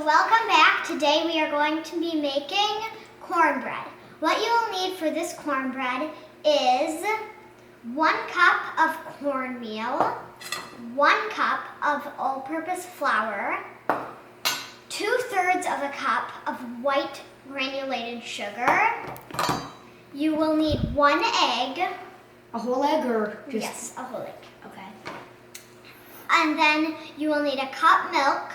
So welcome back. Today we are going to be making cornbread. What you will need for this cornbread is 1 cup of cornmeal, 1 cup of all-purpose flour, 2/3 of a cup of white granulated sugar. You will need 1 egg. A whole egg or just? Yes, a whole egg. Okay. And then you will need a cup milk,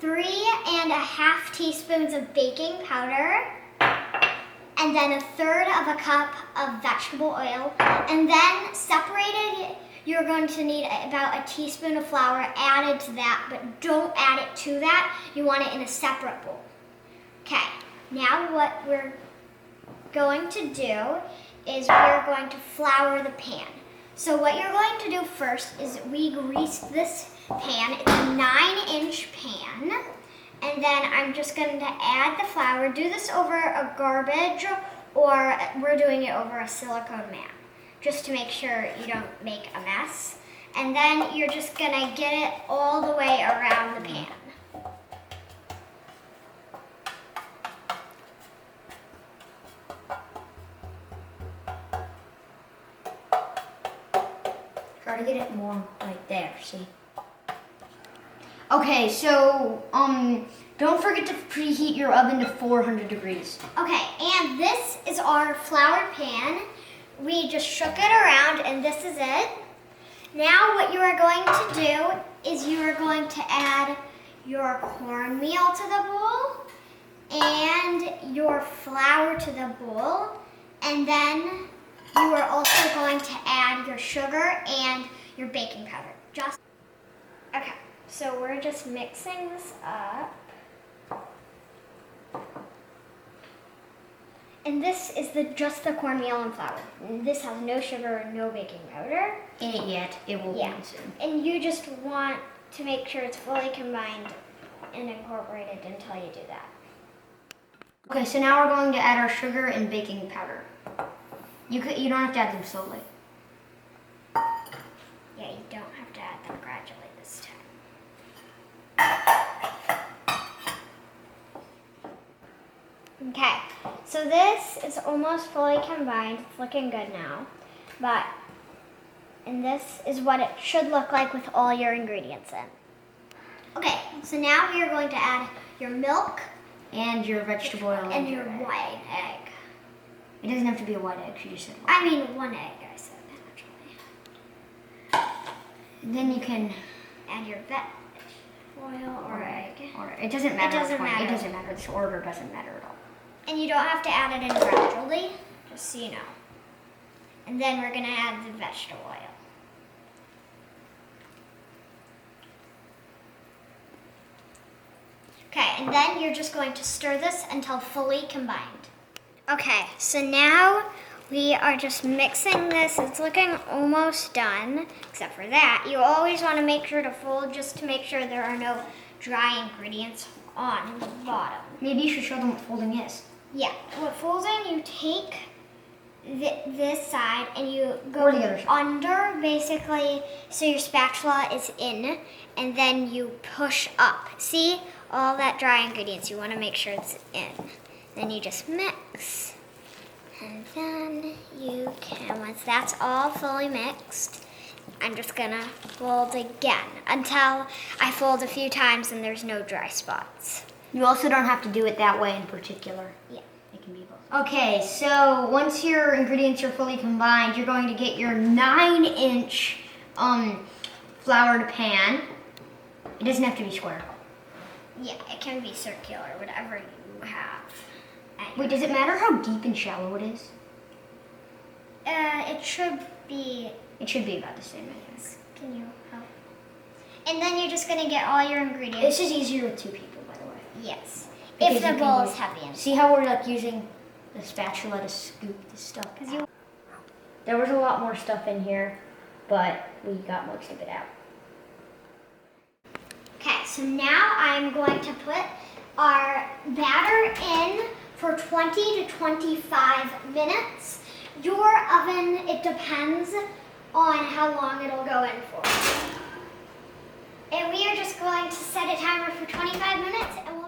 3½ teaspoons of baking powder, and then 1/3 of a cup of vegetable oil. And then separated, you're going to need about a teaspoon of flour added to that, but don't add it to that. You want it in a separate bowl. Okay, now what we're going to do is we're going to flour the pan. So what you're going to do first is we grease this pan. It's a 9-inch pan. And then I'm just going to add the flour. Do this over a garbage, or we're doing it over a silicone mat, just to make sure you don't make a mess. And then you're just going to get it all the way around the pan. Try to get it more like there, see? Okay, so don't forget to preheat your oven to 400 degrees. Okay, and this is our flour pan. We just shook it around, and this is it. Now what you are going to do is you are going to add your cornmeal to the bowl and your flour to the bowl, and then you are also going to add your sugar and your baking powder. Okay, so we're just mixing this up. And this is just the cornmeal and flour. And this has no sugar and no baking powder In it yet. It will be soon. And you just want to make sure it's fully combined and incorporated until you do that. Okay, so now we're going to add our sugar and baking powder. You don't have to add them slowly. Yeah, you don't have to add them gradually this time. Okay, so this is almost fully combined. It's looking good now. And this is what it should look like with all your ingredients in. Okay, so now we are going to add your milk And your vegetable oil. and your white egg. It doesn't have to be a white egg, she just said white. I mean 1 egg, I said actually. Then you can Add your oil or egg. Or it doesn't matter. It doesn't which one. matter. It doesn't matter. This order doesn't matter at all. And you don't have to add it in gradually, just so you know. And then we're gonna add the vegetable oil. Okay, and then you're just going to stir this until fully combined. Okay, so now we are just mixing this. It's looking almost done, except for that. You always want to make sure to fold just to make sure there are no dry ingredients on the bottom. Maybe you should show them what folding is. Yeah, with folding, you take this side and you go Or the other side. under, basically, so your spatula is in, and then you push up. See, all that dry ingredients, you want to make sure it's in. Then you just mix, and then you can, once that's all fully mixed, I'm just gonna fold again until I fold a few times and there's no dry spots. You also don't have to do it that way in particular. Yeah. It can be both. Okay, so once your ingredients are fully combined, you're going to get your 9-inch floured pan. It doesn't have to be square. Yeah, it can be circular, whatever you have. Wait, does it matter how deep and shallow it is? It should be. It should be about the same, I guess. Can you help? And then you're just gonna get all your ingredients. This is easier with 2 people, by the way. Yes. Because If the you can bowl use- is heavy enough. See how we're like using the spatula to scoop the stuff out? There was a lot more stuff in here, but we got most of it out. Okay, so now I'm going to put our batter in for 20 to 25 minutes. Your oven, it depends on how long it'll go in for. And we are just going to set a timer 25 minutes, and